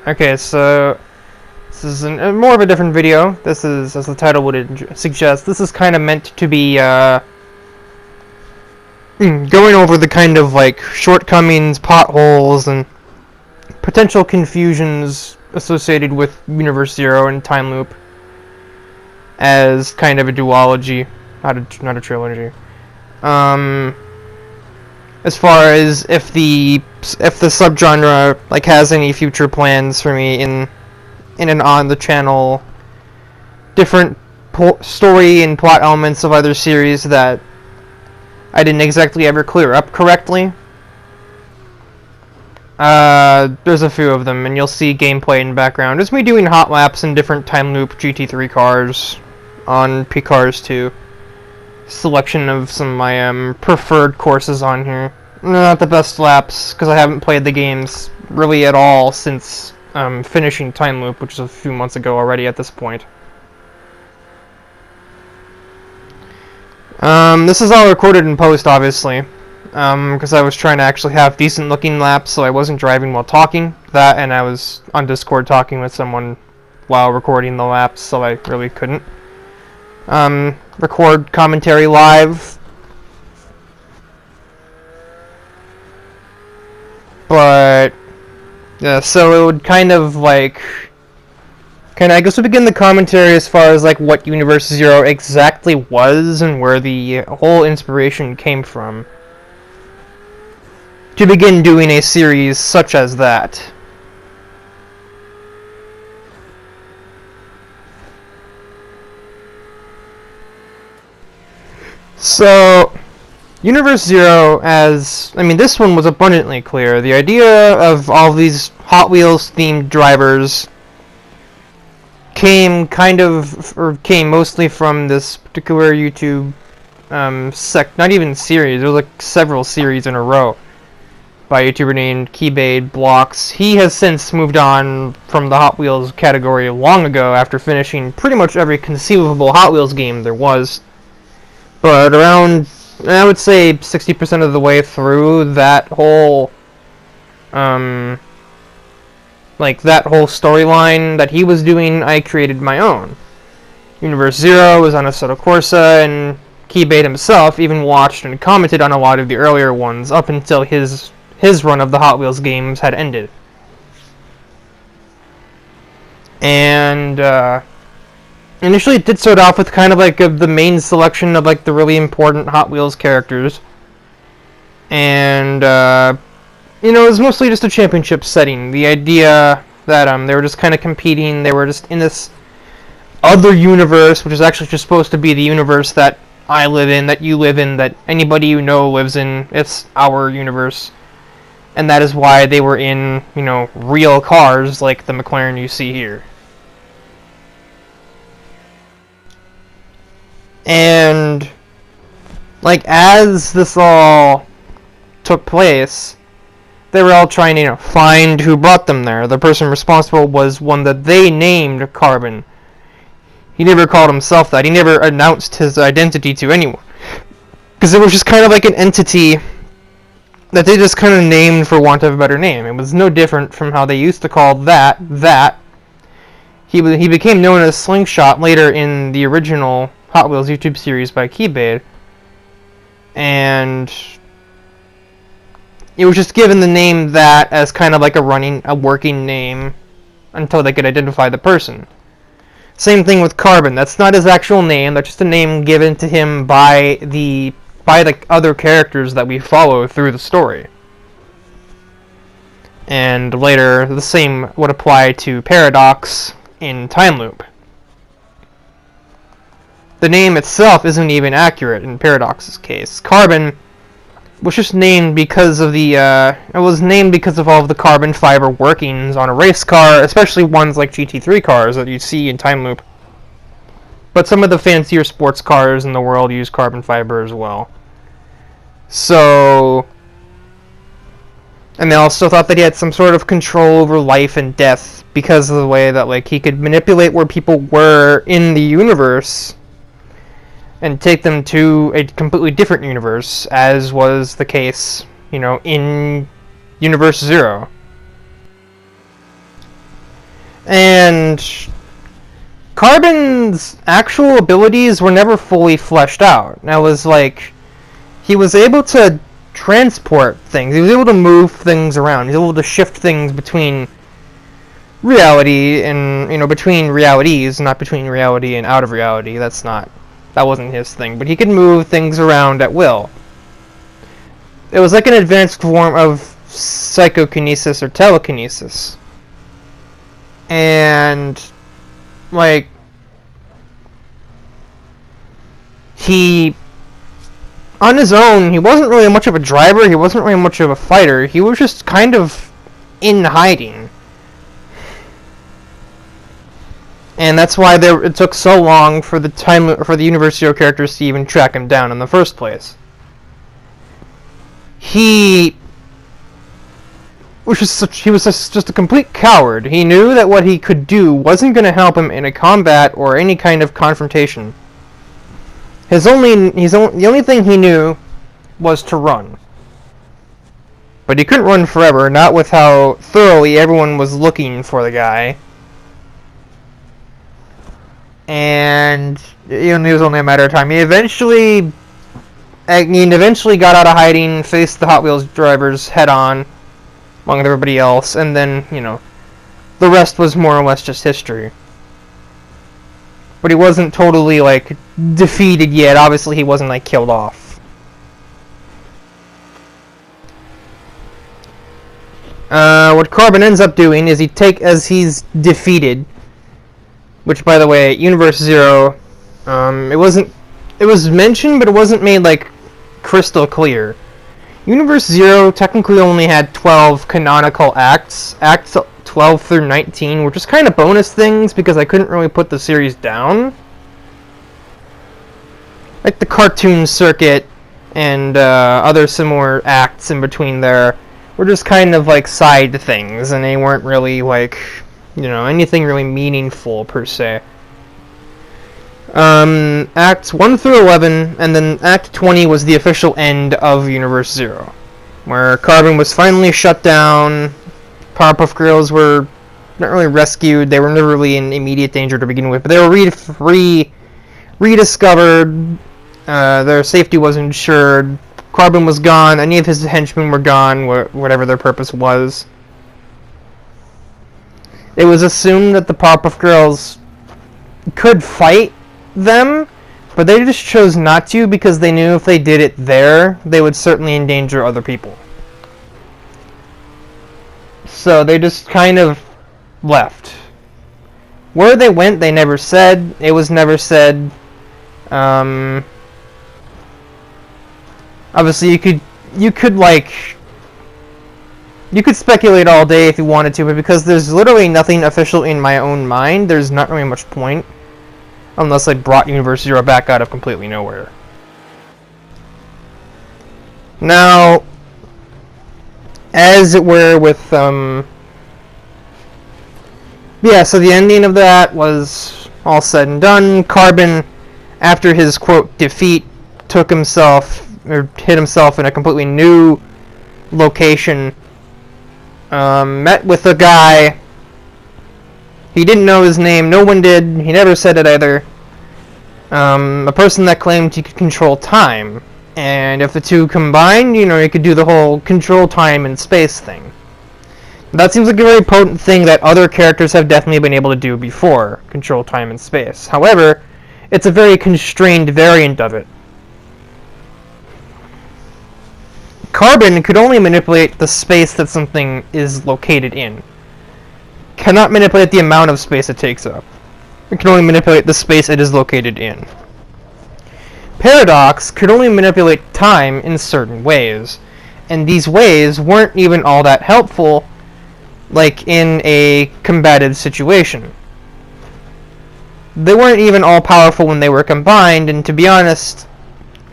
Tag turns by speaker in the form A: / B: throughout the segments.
A: Okay, so this is more of a different video. This is, as the title would suggest, this is kind of meant to be going over the kind of like shortcomings, potholes, and potential confusions associated with Universe Zero and Time Loop as kind of a duology, not a trilogy. As far as if the subgenre like has any future plans for me in and on the channel, different story and plot elements of other series that I didn't exactly ever clear up correctly. There's a few of them, and you'll see gameplay in the background. It's me doing hot laps in different Time Loop GT3 cars on P-Cars 2. Selection of some of my preferred courses on here. Not the best laps, because I haven't played the games really at all since finishing Time Loop, which is a few months ago already at this point. This is all recorded in post, obviously, because I was trying to actually have decent looking laps, so I wasn't driving while talking. That, and I was on Discord talking with someone while recording the laps, so I really couldn't record commentary live. But yeah, so it would kind of like I guess we begin the commentary as far as like what Universe Zero exactly was and where the whole inspiration came from to begin doing a series such as that. So, Universe Zero, this one was abundantly clear. The idea of all these Hot Wheels themed drivers came mostly from this particular YouTube not even series, there was like several series in a row by a YouTuber named Keybade Blocks. He has since moved on from the Hot Wheels category long ago after finishing pretty much every conceivable Hot Wheels game there was. But around, I would say 60% of the way through that whole that whole storyline that he was doing, I created my own. Universe Zero was on Assetto Corsa, and Keybade himself even watched and commented on a lot of the earlier ones up until his run of the Hot Wheels games had ended. And initially it did start off with kind of like the main selection of like the really important Hot Wheels characters. And it was mostly just a championship setting. The idea that they were just kind of competing, they were just in this other universe, which is actually just supposed to be the universe that I live in, that you live in, that anybody you know lives in. It's our universe. And that is why they were in, real cars like the McLaren you see here. And as this all took place, they were all trying to find who brought them there. The person responsible was one that they named Carbon. He never called himself that. He never announced his identity to anyone, because it was just kind of like an entity that they just kind of named for want of a better name. It was no different from how they used to call that. He became known as Slingshot later in the original Hot Wheels YouTube series by Keybade, and it was just given the name that as kind of like a working name until they could identify the person. Same thing with Carbon. That's not his actual name. That's just a name given to him by the other characters that we follow through the story. And later, the same would apply to Paradox in Time Loop. The name itself isn't even accurate in Paradox's case. Carbon was just named because of all of the carbon fiber workings on a race car, especially ones like GT3 cars that you see in Time Loop. But some of the fancier sports cars in the world use carbon fiber as well. So, and they also thought that he had some sort of control over life and death because of the way that he could manipulate where people were in the universe and take them to a completely different universe, as was the case, in Universe Zero. And Carbon's actual abilities were never fully fleshed out. That was like, he was able to transport things. He was able to move things around. He was able to shift things between reality and, between realities, not between reality and out of reality. That wasn't his thing. But he could move things around at will. It was like an advanced form of psychokinesis or telekinesis. And, like, he, on his own, he wasn't really much of a driver, he wasn't really much of a fighter, he was just kind of in hiding. And that's why it took so long for the Universe Zero characters to even track him down in the first place. He was just a complete coward. He knew that what he could do wasn't going to help him in a combat or any kind of confrontation. The only thing he knew was to run. But he couldn't run forever, not with how thoroughly everyone was looking for the guy. And it was only a matter of time. He eventually got out of hiding, faced the Hot Wheels drivers head on, along with everybody else, and then, the rest was more or less just history. But he wasn't totally, defeated yet. Obviously, he wasn't, killed off. What Carbon ends up doing is as he's defeated, which, by the way, Universe Zero, it was mentioned, but it wasn't made, crystal clear. Universe Zero technically only had 12 canonical acts. Acts 12 through 19 were just kind of bonus things because I couldn't really put the series down. Like the cartoon circuit and other similar acts in between there were just kind of side things, and they weren't really anything really meaningful per se. Acts 1 through 11, and then Act 20 was the official end of Universe Zero, where Carbon was finally shut down. Powerpuff Girls were not really rescued. They were never really in immediate danger to begin with, but they were rediscovered. Their safety was ensured. Carbon was gone. Any of his henchmen were gone, whatever their purpose was. It was assumed that the Powerpuff Girls could fight them, but they just chose not to because they knew if they did it there, they would certainly endanger other people. So they just kind of left. Where they went, they never said. It was never said. Obviously, you could speculate all day if you wanted to, but because there's literally nothing official in my own mind, there's not really much point. Unless I brought Universe Zero back out of completely nowhere. Now, as it were with, so the ending of that was all said and done. Carbon, after his, quote, defeat, hid himself in a completely new location, met with a guy. He didn't know his name, no one did, he never said it either. A person that claimed he could control time. And if the two combined, you could do the whole control time and space thing. That seems like a very potent thing that other characters have definitely been able to do before, control time and space. However, it's a very constrained variant of it. Carbon could only manipulate the space that something is located in. Cannot manipulate the amount of space it takes up. It can only manipulate the space it is located in. Paradox could only manipulate time in certain ways, and these ways weren't even all that helpful, in a combative situation. They weren't even all powerful when they were combined, and to be honest,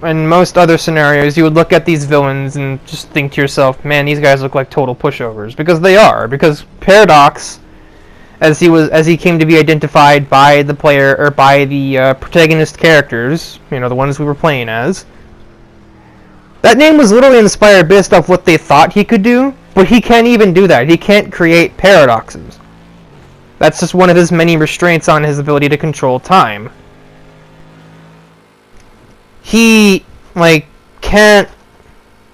A: in most other scenarios, you would look at these villains and just think to yourself, man, these guys look like total pushovers, because they are, because Paradox, as he came to be identified by the player, or by the protagonist characters, the ones we were playing as. That name was literally inspired based off what they thought he could do, but he can't even do that. He can't create paradoxes. That's just one of his many restraints on his ability to control time. He, like, can't...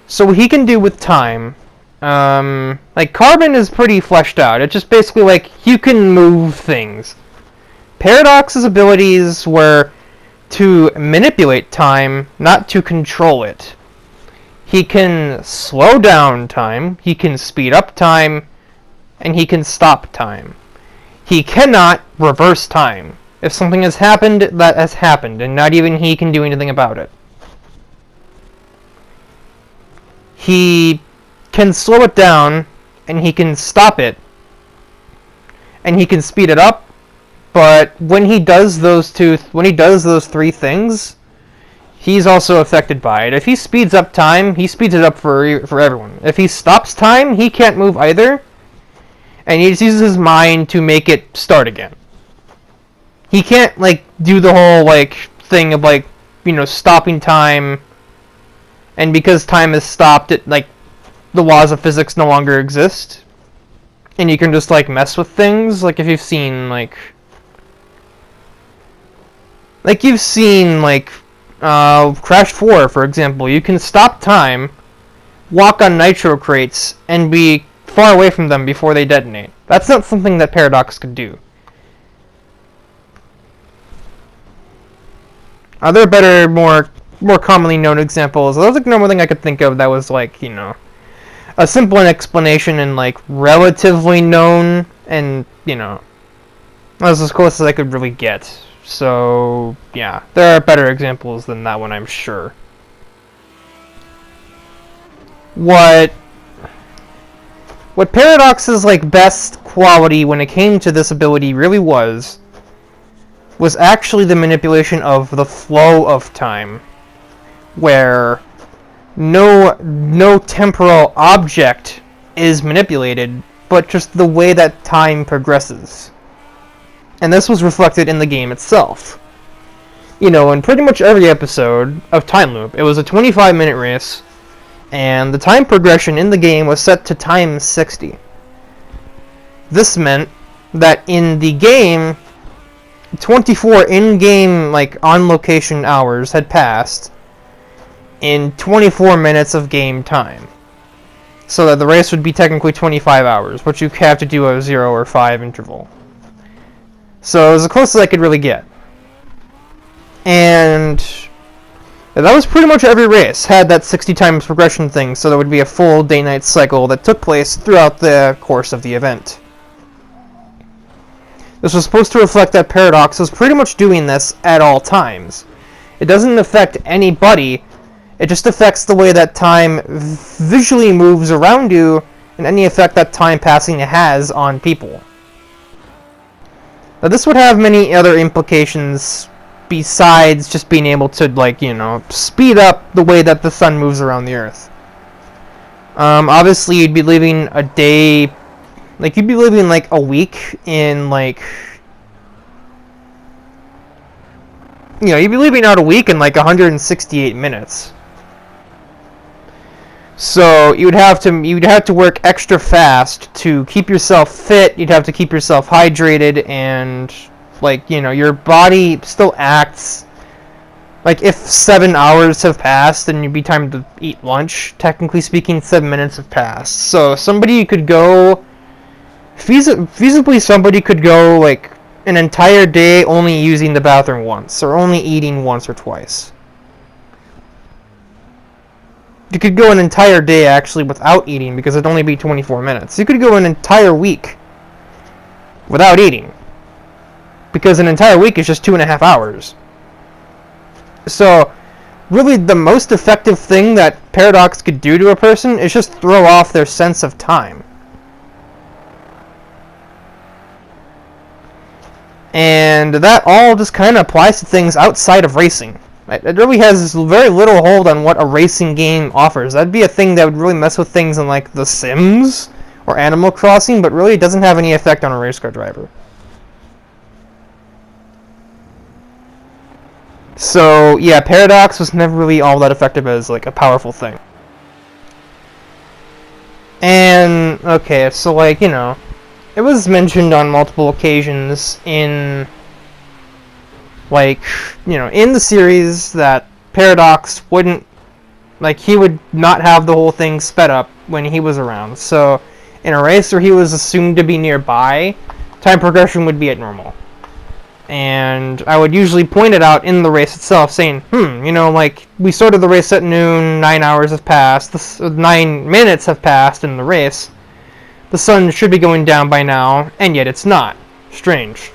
A: So what he can do with time... like, Carbon is pretty fleshed out. It's just basically, like, you can move things. Paradox's abilities were to manipulate time, not to control it. He can slow down time, he can speed up time, and he can stop time. He cannot reverse time. If something has happened, that has happened, and not even he can do anything about it. He can slow it down, and he can stop it, and he can speed it up, but when he does those three things, he's also affected by it. If he speeds up time, he speeds it up for everyone. If he stops time, he can't move either, and he just uses his mind to make it start again. He can't, like, do the whole, like, thing of, like, you know, stopping time, and because time is stopped, it, like, the laws of physics no longer exist, and you can just, like, mess with things. Like, if you've seen, like, Crash 4, for example, you can stop time, walk on nitro crates, and be far away from them before they detonate. That's not something that Paradox could do. Other better, more commonly known examples, that was like normal thing I could think of that was like, you know, a simple explanation and like relatively known, and, you know, that was as close as I could really get. So, yeah, there are better examples than that one, I'm sure. What Paradox's, like, best quality when it came to this ability really was actually the manipulation of the flow of time, where no temporal object is manipulated, but just the way that time progresses. And this was reflected in the game itself. You know, in pretty much every episode of Time Loop, it was a 25-minute race, and the time progression in the game was set to time 60. This meant that in the game, 24 in-game, like, on-location hours had passed in 24 minutes of game time. So that the race would be technically 25 hours, but you have to do a 0 or 5 interval. So it was as close as I could really get. And that was pretty much every race had that 60 times progression thing, so there would be a full day-night cycle that took place throughout the course of the event. This was supposed to reflect that Paradox was pretty much doing this at all times. It doesn't affect anybody, it just affects the way that time visually moves around you, and any effect that time passing has on people. Now, this would have many other implications besides just being able to, like, you know, speed up the way that the sun moves around the Earth. Obviously, you'd be living a day, like, you'd be living, like, a week in, like, you know, you'd be living out a week in, like, 168 minutes. So you'd have to work extra fast to keep yourself fit. You'd have to keep yourself hydrated, and, like, you know, your body still acts like if 7 hours have passed, then you'd be time to eat lunch. Technically speaking, 7 minutes have passed. So somebody could go feasibly. Somebody could go like an entire day only using the bathroom once, or only eating once or twice. You could go an entire day, actually, without eating, because it'd only be 24 minutes. You could go an entire week without eating, because an entire week is just 2.5 hours. So, really, the most effective thing that Paradox could do to a person is just throw off their sense of time. And that all just kind of applies to things outside of racing. It really has very little hold on what a racing game offers. That'd be a thing that would really mess with things in, like, The Sims or Animal Crossing, but really it doesn't have any effect on a race car driver. So, yeah, Paradox was never really all that effective as, like, a powerful thing. And, okay, so, like, you know, it was mentioned on multiple occasions in, like, in the series that Paradox wouldn't, like, he would not have the whole thing sped up when he was around. So, in a race where he was assumed to be nearby, time progression would be at normal. And I would usually point it out in the race itself, saying, like, we started the race at noon, 9 hours have passed, 9 minutes have passed in the race. The sun should be going down by now, and yet it's not. Strange.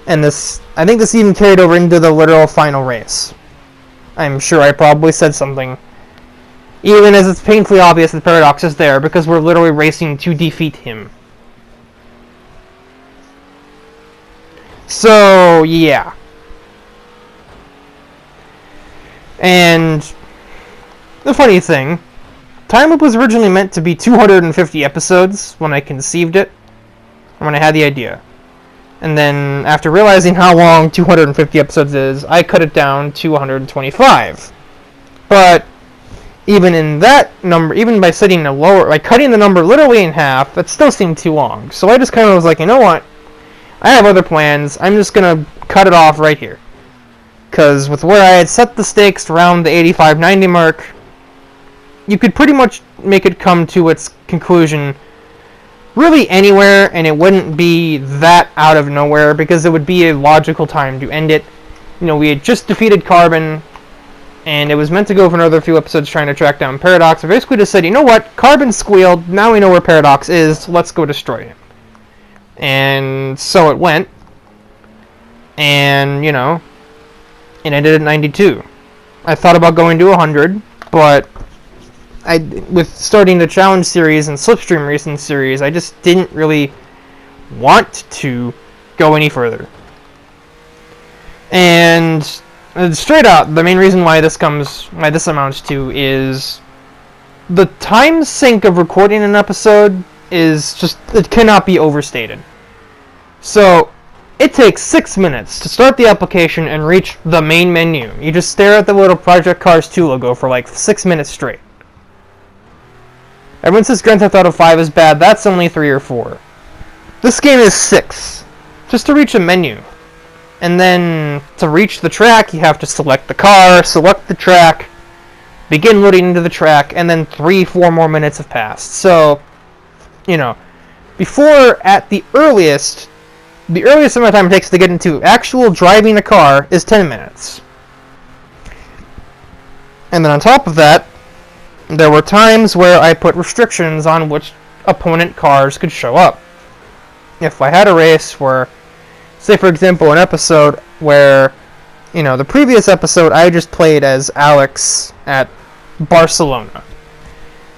A: And I think this even carried over into the literal final race. I'm sure I probably said something. Even as it's painfully obvious that Paradox is there, because we're literally racing to defeat him. So, yeah. And the funny thing, Time Loop was originally meant to be 250 episodes when I conceived it, or when I had the idea. And then, after realizing how long 250 episodes is, I cut it down to 125. But even in that number, even by setting a lower, like cutting the number literally in half, that still seemed too long. So I just kind of was like, you know what? I have other plans. I'm just going to cut it off right here. Because with where I had set the stakes around the 85-90 mark, you could pretty much make it come to its conclusion really anywhere, and it wouldn't be that out of nowhere, because it would be a logical time to end it. We had just defeated Carbon, and it was meant to go for another few episodes trying to track down Paradox. I basically just said, you know what? Carbon squealed. Now we know where Paradox is. Let's go destroy him. And so it went. And, it ended at 92. I thought about going to 100, but with starting the Challenge series and Slipstream Racing series, I just didn't really want to go any further. And straight out, the main reason why this amounts to is the time sink of recording an episode is just, it cannot be overstated. So, it takes 6 minutes to start the application and reach the main menu. You just stare at the little Project Cars 2 logo for like 6 minutes straight. Everyone says Grand Theft Auto 5 is bad, that's only 3 or 4. This game is 6. Just to reach a menu. And then, to reach the track, you have to select the car, select the track, begin loading into the track, and then 3-4 more minutes have passed. So, before, at the earliest amount of time it takes to get into actual driving a car is 10 minutes. And then on top of that, there were times where I put restrictions on which opponent cars could show up. If I had a race where, say for example, an episode where, the previous episode I just played as Alex at Barcelona.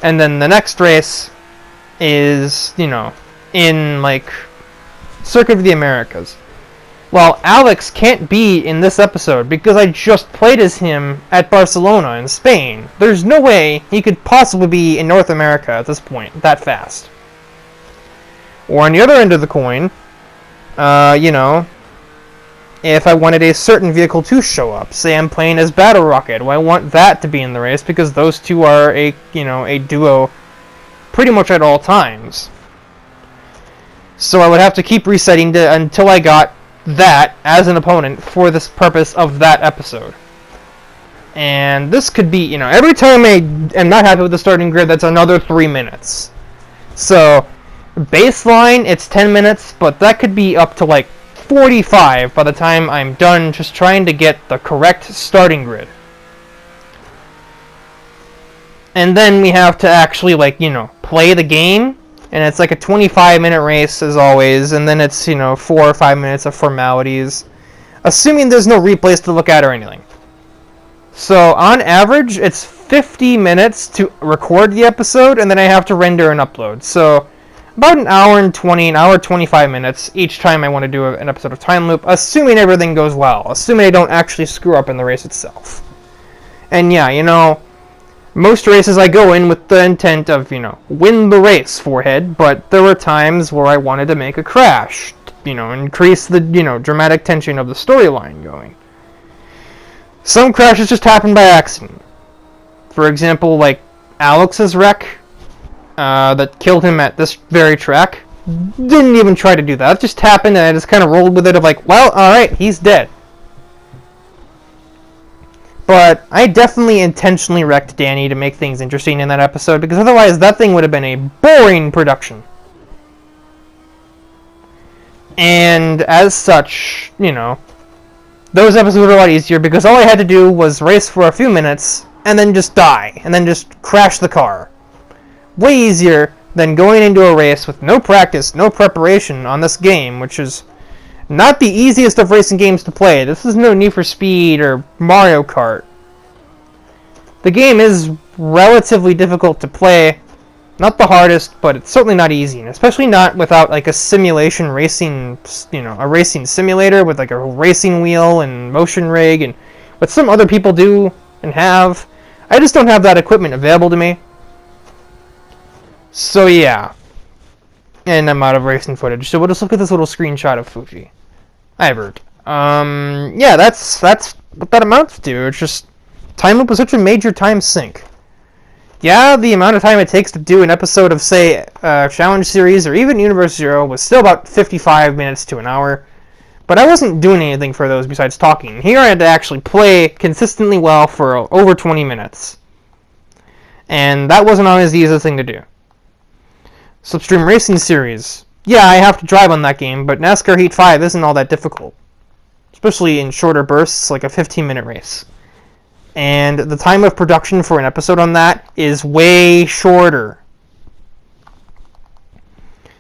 A: And then the next race is, in, like, Circuit of the Americas. Well, Alex can't be in this episode because I just played as him at Barcelona in Spain. There's no way he could possibly be in North America at this point, that fast. Or on the other end of the coin, if I wanted a certain vehicle to show up, say I'm playing as Battle Rocket, well, I want that to be in the race because those two are a duo pretty much at all times. So I would have to keep resetting until I got that as an opponent for this purpose of that episode. And this could be, every time I am not happy with the starting grid, that's another 3 minutes. So, baseline, it's 10 minutes, but that could be up to like 45 by the time I'm done just trying to get the correct starting grid. And then we have to actually, play the game. And it's like a 25-minute race, as always, and then it's, 4 or 5 minutes of formalities, assuming there's no replays to look at or anything. So, on average, it's 50 minutes to record the episode, and then I have to render and upload. So, about an hour and 25 minutes each time I want to do an episode of Time Loop, assuming everything goes well, assuming I don't actually screw up in the race itself. And yeah, most races I go in with the intent of, win the race, forehead, but there were times where I wanted to make a crash, increase the, dramatic tension of the storyline going. Some crashes just happen by accident. For example, like Alex's wreck, that killed him at this very track. didn't even try to do that. It just happened, and I just kind of rolled with it of like, well, alright, he's dead. But I definitely intentionally wrecked Danny to make things interesting in that episode, because otherwise that thing would have been a boring production. And as such, you know, those episodes were a lot easier because all I had to do was race for a few minutes and then just die, and then just crash the car. Way easier than going into a race with no practice, no preparation on this game, which is not the easiest of racing games to play. This is no Need for Speed or Mario Kart. The game is relatively difficult to play. Not the hardest, but it's certainly not easy, and especially not without like a simulation racing, you know, a racing simulator with like a racing wheel and motion rig and what some other people do and have. I just don't have that equipment available to me. So yeah. And I'm out of racing footage. So we'll just look at this little screenshot of Fuji. Ivert. Yeah, that's what that amounts to. It's just time loop was such a major time sink. Yeah, the amount of time it takes to do an episode of, say, Challenge Series or even Universe Zero was still about 55 minutes to an hour. But I wasn't doing anything for those besides talking. Here I had to actually play consistently well for over 20 minutes. And that wasn't always the easiest thing to do. Slipstream Racing Series. Yeah, I have to drive on that game, but NASCAR Heat 5 isn't all that difficult. Especially in shorter bursts, like a 15-minute race. And the time of production for an episode on that is way shorter.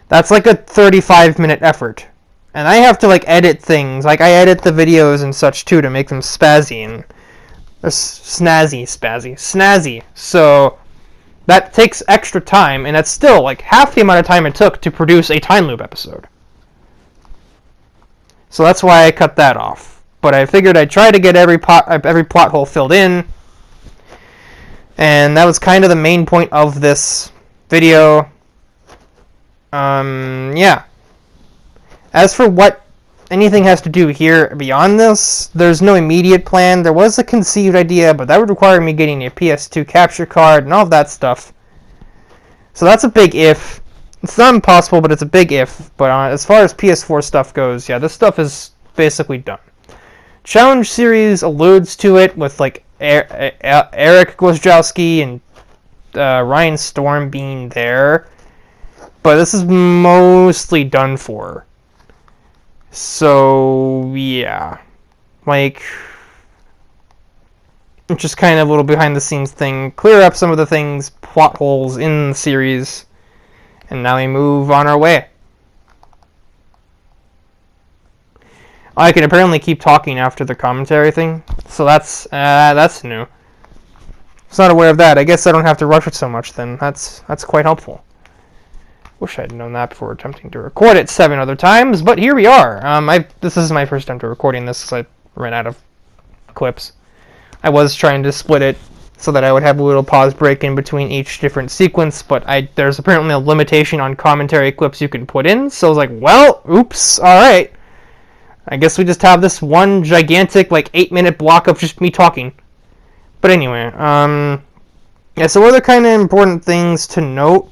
A: That's like a 35-minute effort. And I have to like edit things. Like I edit the videos and such too to make them spazzy and snazzy. So that takes extra time, and that's still like half the amount of time it took to produce a time loop episode. So that's why I cut that off. But I figured I'd try to get every plot hole filled in. And that was kind of the main point of this video. Yeah. As for what anything has to do here beyond this, there's no immediate plan. There was a conceived idea, but that would require me getting a PS2 capture card and all of that stuff. So that's a big if. It's not impossible, but it's a big if. But as far as PS4 stuff goes, yeah, this stuff is basically done. Challenge Series alludes to it with like Eric Gwozdowski and Ryan Storm being there, but this is mostly done for. So yeah, like it's just kind of a little behind the scenes thing, clear up some of the things, plot holes in the series, and now we move on our way. I can apparently keep talking after the commentary thing, so that's new. I was not aware of that. I guess I don't have to rush it so much then. That's quite helpful. Wish I'd known that before attempting to record it 7 other times, but here we are. This is my first attempt at recording this because I ran out of clips. I was trying to split it so that I would have a little pause break in between each different sequence, but there's apparently a limitation on commentary clips you can put in, so I was like, well, oops, alright. I guess we just have this one gigantic, like, 8-minute block of just me talking. But anyway, yeah, so other kind of important things to note.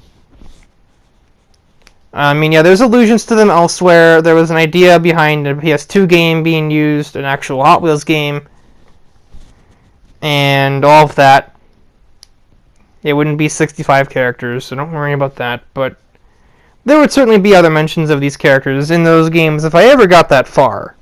A: I mean, yeah, there's allusions to them elsewhere. There was an idea behind a PS2 game being used, an actual Hot Wheels game, and all of that. It wouldn't be 65 characters, so don't worry about that, but there would certainly be other mentions of these characters in those games if I ever got that far.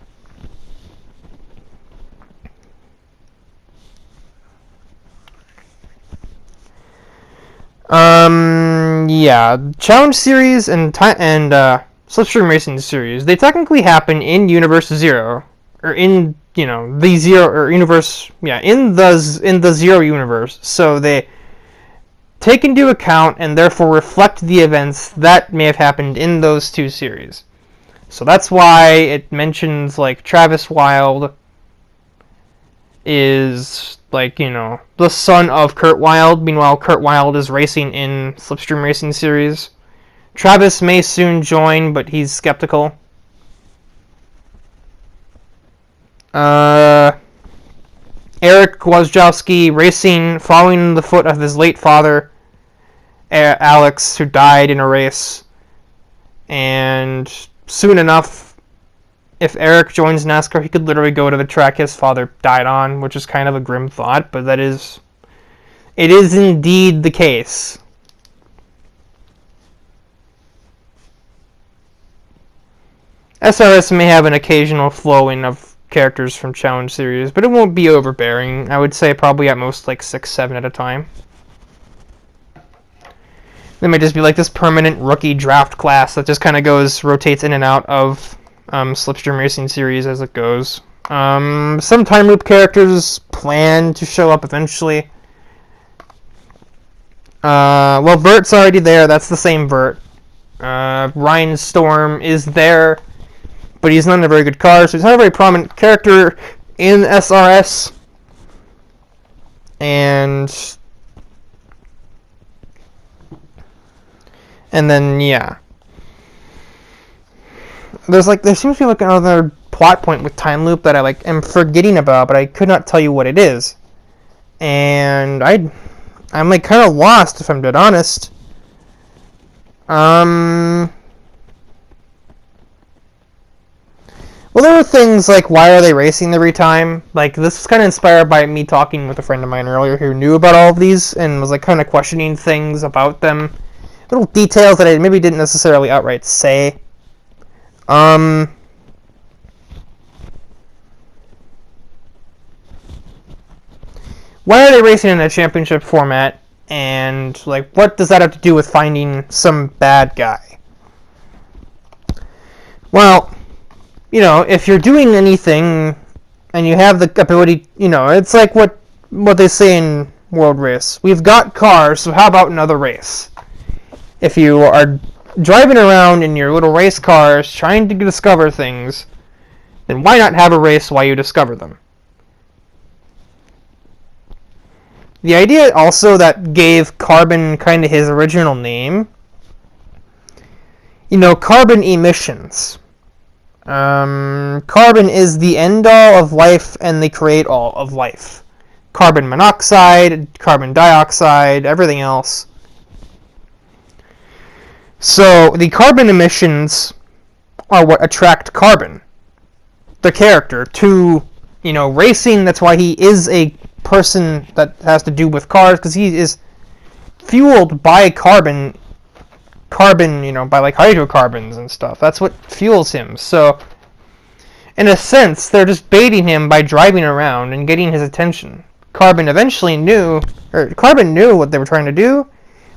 A: Yeah, Challenge Series and Slipstream Racing Series, they technically happen in Universe Zero, or in, you know, the Zero, or Universe, yeah, in the Zero universe, so they take into account and therefore reflect the events that may have happened in those two series. So that's why it mentions, like, Travis Wilde is, like, you know, the son of Kurt Wilde. Meanwhile, Kurt Wilde is racing in Slipstream Racing Series. Travis may soon join, but he's skeptical. Eric Gwozdowski racing, following the foot of his late father, Alex, who died in a race. And soon enough, if Eric joins NASCAR, he could literally go to the track his father died on, which is kind of a grim thought, but it is indeed the case. SRS may have an occasional flowing of characters from Challenge Series, but it won't be overbearing. I would say probably at most like 6-7 at a time. There may just be like this permanent rookie draft class that just kind of rotates in and out of Slipstream Racing Series as it goes. Some time loop characters plan to show up eventually. Well, Vert's already there. That's the same Vert. Ryan Storm is there, but he's not in a very good car, so he's not a very prominent character in SRS. And then, yeah. There seems to be like another plot point with Time Loop that I am forgetting about, but I could not tell you what it is. And I'm kind of lost, if I'm dead honest. Well, there were things like, why are they racing every time? This was kind of inspired by me talking with a friend of mine earlier who knew about all of these and was kind of questioning things about them. Little details that I maybe didn't necessarily outright say. Why are they racing in a championship format? And what does that have to do with finding some bad guy? Well, if you're doing anything and you have the ability, it's like what they say in World Race. We've got cars, so how about another race? If you are driving around in your little race cars trying to discover things, then why not have a race while you discover them? The idea also that gave Carbon kind of his original name, carbon emissions. Carbon is the end-all of life and the create-all of life. Carbon monoxide, carbon dioxide, everything else. So the carbon emissions are what attract Carbon, the character, to, racing. That's why he is a person that has to do with cars, because he is fueled by carbon, by hydrocarbons and stuff. That's what fuels him. So, in a sense, they're just baiting him by driving around and getting his attention. Carbon knew what they were trying to do,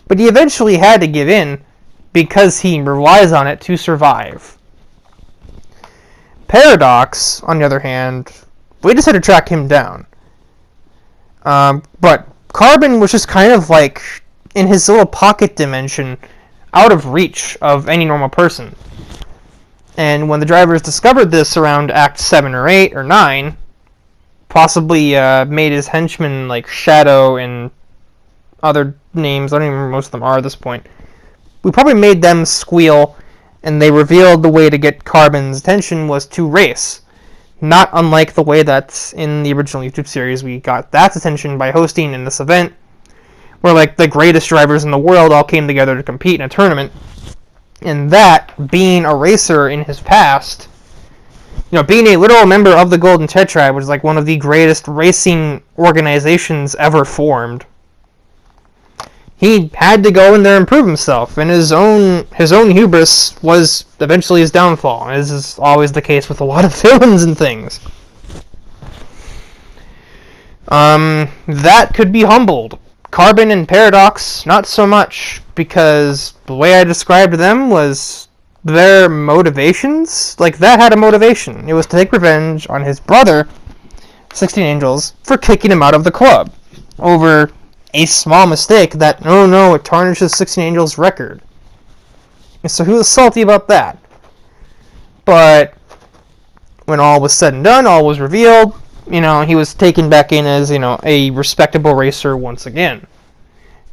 A: but he eventually had to give in because he relies on it to survive. Paradox, on the other hand, we just had to track him down. But Carbon was just kind of in his little pocket dimension, out of reach of any normal person. And when the drivers discovered this around Act 7 or 8 or 9, possibly made his henchmen Shadow and other names, I don't even remember what most of them are at this point, we probably made them squeal, and they revealed the way to get Carbon's attention was to race. Not unlike the way that's in the original YouTube series, we got that attention by hosting in this event, where the greatest drivers in the world all came together to compete in a tournament. And that, being a racer in his past, being a literal member of the Golden Tetrad, which is one of the greatest racing organizations ever formed, he had to go in there and prove himself, and his own hubris was eventually his downfall. As is always the case with a lot of villains and things. That could be humbled. Carbon and Paradox, not so much, because the way I described them was their motivations. That had a motivation. It was to take revenge on his brother, 16 Angels, for kicking him out of the club over a small mistake that, it tarnishes 16 Angels' record. And so he was salty about that. But when all was said and done, all was revealed, he was taken back in as, a respectable racer once again.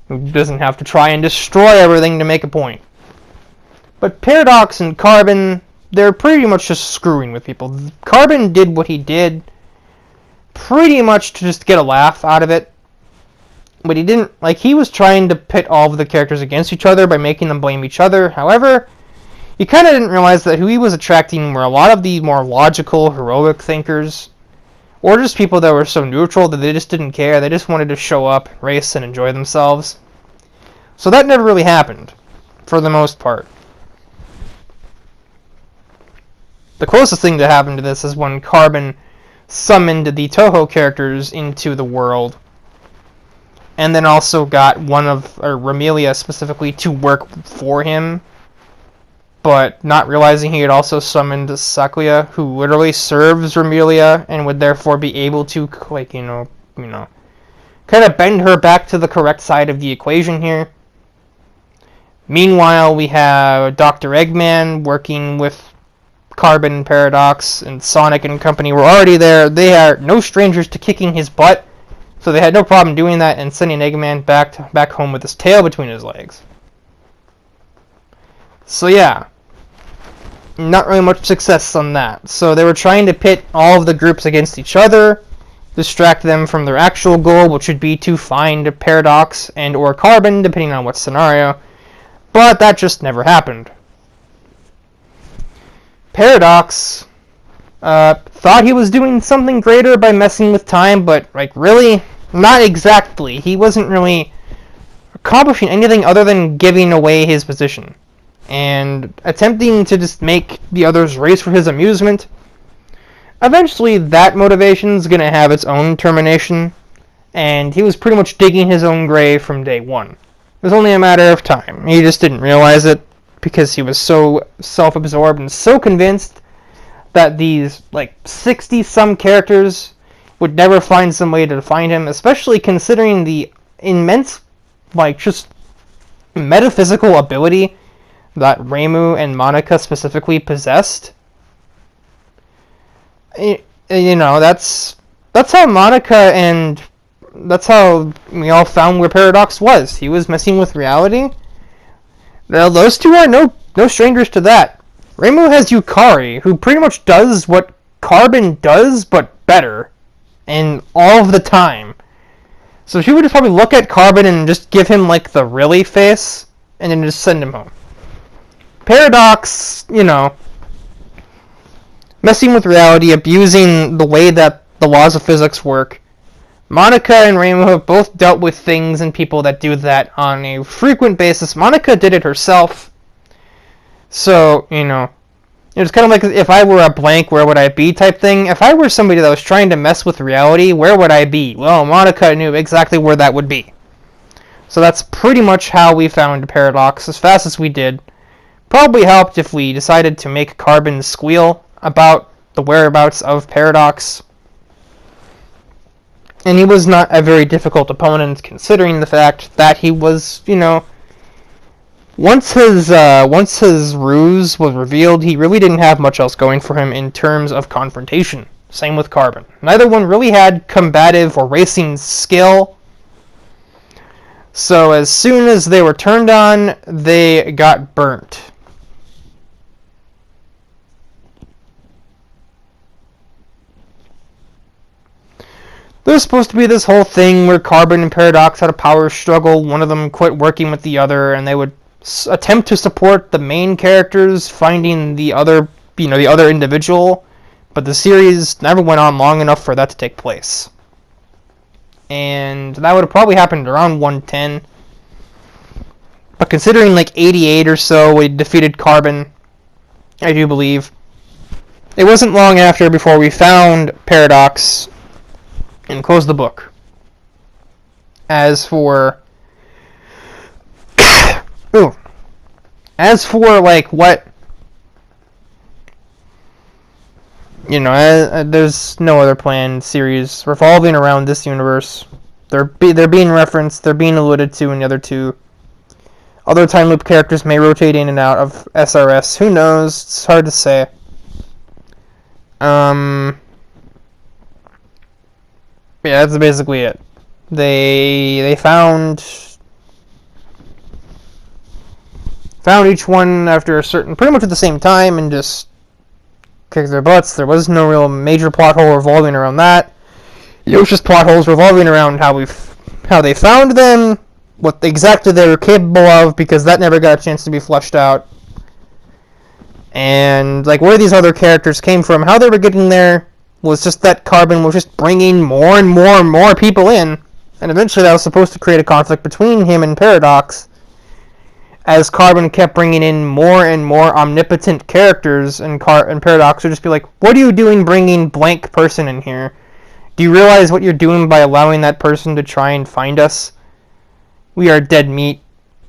A: Who doesn't have to try and destroy everything to make a point. But Paradox and Carbon, they're pretty much just screwing with people. Carbon did what he did pretty much to just get a laugh out of it. But he didn't, he was trying to pit all of the characters against each other by making them blame each other. However, He kind of didn't realize that who he was attracting were a lot of the more logical, heroic thinkers, or just people that were so neutral that they just didn't care. They just wanted to show up, race, and enjoy themselves. So that never really happened, for the most part. The closest thing to happen to this is when Carbon summoned the Toho characters into the world, and then also got Ramelia specifically, to work for him, but not realizing he had also summoned Sakuya, who literally serves Ramelia, and would therefore be able to, kind of bend her back to the correct side of the equation here. Meanwhile, we have Dr. Eggman working with Carbon and Paradox, and Sonic and company were already there. They are no strangers to kicking his butt, so they had no problem doing that and sending Eggman back home with his tail between his legs. So yeah, not really much success on that. So they were trying to pit all of the groups against each other, distract them from their actual goal, which would be to find Paradox and or Carbon, depending on what scenario. But that just never happened. Paradox thought he was doing something greater by messing with time, but really, not exactly. He wasn't really accomplishing anything other than giving away his position and attempting to just make the others race for his amusement. Eventually, that motivation is going to have its own termination, and he was pretty much digging his own grave from day one. It was only a matter of time. He just didn't realize it, because he was so self-absorbed and so convinced that these 60-some characters would never find some way to find him, especially considering the immense just metaphysical ability that Reimu and Monica specifically possessed. That's how Monica and that's how we all found where Paradox was. He was messing with reality. Now, those two are no strangers to that. Reimu has Yukari, who pretty much does what Carbon does, but better, and all of the time. So she would just probably look at Carbon and just give him the really face, and then just send him home. Paradox, messing with reality, abusing the way that the laws of physics work. Monica and Reimu have both dealt with things and people that do that on a frequent basis. Monica did it herself. So, it's kind of like if I were a blank, where would I be type thing. If I were somebody that was trying to mess with reality, where would I be? Well, Monica knew exactly where that would be. So that's pretty much how we found Paradox as fast as we did. Probably helped if we decided to make Carbon squeal about the whereabouts of Paradox. And he was not a very difficult opponent, considering the fact that he was, once his ruse was revealed, he really didn't have much else going for him in terms of confrontation. Same with Carbon. Neither one really had combative or racing skill. So as soon as they were turned on, they got burnt. There's supposed to be this whole thing where Carbon and Paradox had a power struggle. One of them quit working with the other, and they would attempt to support the main characters, finding the other individual. But the series never went on long enough for that to take place. And that would have probably happened around 110. But considering 88 or so, we defeated Carbon, I do believe. It wasn't long after before we found Paradox and close the book. As for what there's no other planned series revolving around this universe. They're being referenced, they're being alluded to in the other two. Other time loop characters may rotate in and out of SRS. Who knows? It's hard to say. Yeah, that's basically it. They found each one after pretty much at the same time, and just kicked their butts. There was no real major plot hole revolving around that. It was just plot holes revolving around how they found them, what exactly they were capable of, because that never got a chance to be fleshed out. And like where these other characters came from, how they were getting there was just that Carbon was just bringing more and more and more people in, and eventually that was supposed to create a conflict between him and Paradox, as Carbon kept bringing in more and more omnipotent characters, and Paradox would just be like, what are you doing bringing blank person in here? Do you realize what you're doing by allowing that person to try and find us? We are dead meat.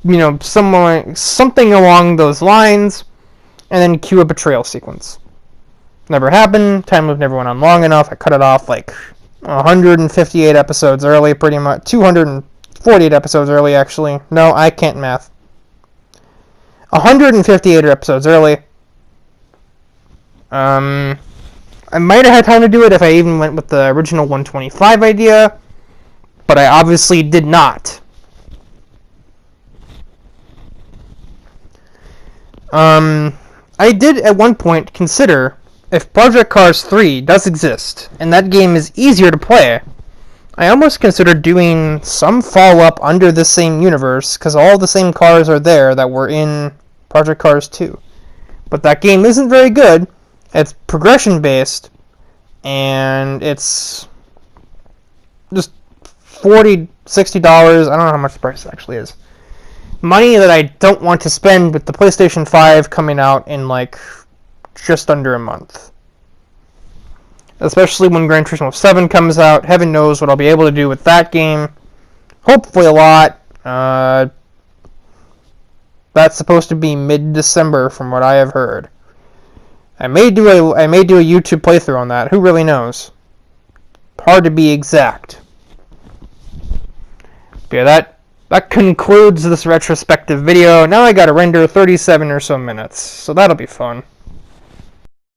A: You know, something along those lines, and then cue a betrayal sequence. Never happened. Time loop never went on long enough. I cut it off like 158 episodes early, pretty much. 248 episodes early, actually. No, I can't math. 158 episodes early. I might have had time to do it if I even went with the original 125 idea, but I obviously did not. I did at one point consider if Project Cars 3 does exist, and that game is easier to play, I almost considered doing some follow-up under the same universe, because all the same cars are there that were in Project Cars 2. But that game isn't very good. It's progression-based, and it's just $40, $60, I don't know how much the price actually is. Money that I don't want to spend with the PlayStation 5 coming out in like just under a month. Especially when Gran Turismo 7 comes out. Heaven knows what I'll be able to do with that game. Hopefully a lot. That's supposed to be mid-December from what I have heard. I may do a YouTube playthrough on that. Who really knows? Hard to be exact. But yeah, that concludes this retrospective video. Now I gotta render 37 or so minutes, so that'll be fun.